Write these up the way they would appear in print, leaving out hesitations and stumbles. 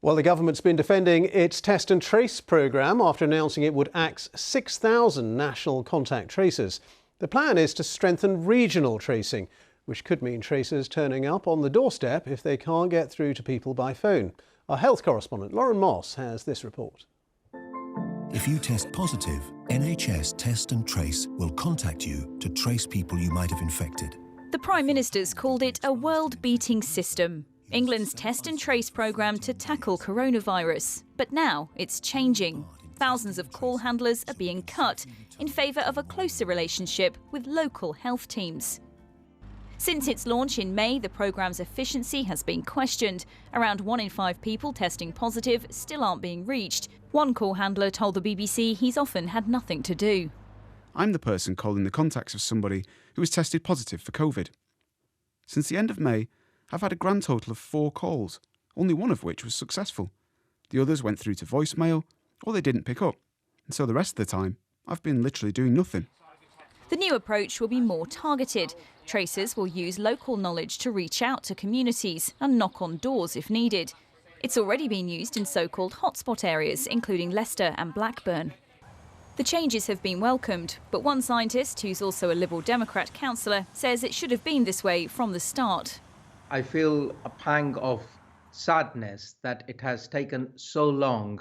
Well, the government's been defending its test and trace programme after announcing it would axe 6,000 national contact tracers. The plan is to strengthen regional tracing, which could mean tracers turning up on the doorstep if they can't get through to people by phone. Our health correspondent Lauren Moss has this report. If you test positive, NHS Test and Trace will contact you to trace people you might have infected. The Prime Minister's called it a world-beating system. England's test and trace programme to tackle coronavirus. But now it's changing. Thousands of call handlers are being cut in favour of a closer relationship with local health teams. Since its launch in May, the programme's efficiency has been questioned. Around 1 in 5 people testing positive still aren't being reached. One call handler told the BBC he's often had nothing to do. I'm the person calling the contacts of somebody who was tested positive for COVID. Since the end of May, I've had a grand total of 4 calls, only one of which was successful. The others went through to voicemail, or they didn't pick up. And so the rest of the time, I've been literally doing nothing. The new approach will be more targeted. Tracers will use local knowledge to reach out to communities and knock on doors if needed. It's already been used in so-called hotspot areas, including Leicester and Blackburn. The changes have been welcomed, but one scientist, who's also a Liberal Democrat councillor, says it should have been this way from the start. I feel a pang of sadness that it has taken so long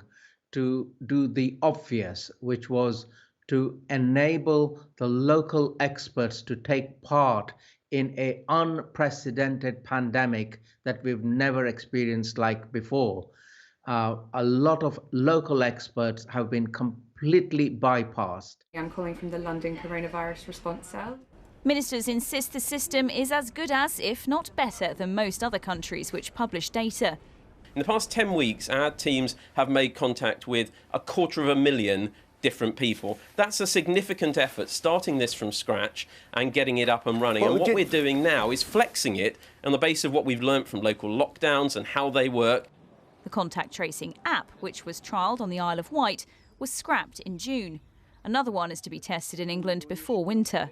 to do the obvious, which was to enable the local experts to take part in an unprecedented pandemic that we've never experienced like before. A lot of local experts have been completely bypassed. I'm calling from the London Coronavirus Response Cell. Ministers insist the system is as good as, if not better, than most other countries which publish data. In the past 10 weeks, our teams have made contact with 250,000 different people. That's a significant effort, starting this from scratch and getting it up and running. And what we're doing now is flexing it on the basis of what we've learnt from local lockdowns and how they work. The contact tracing app, which was trialled on the Isle of Wight, was scrapped in June. Another one is to be tested in England before winter.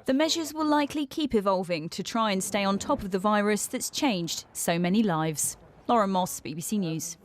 The measures will likely keep evolving to try and stay on top of the virus that's changed so many lives. Lauren Moss, BBC News.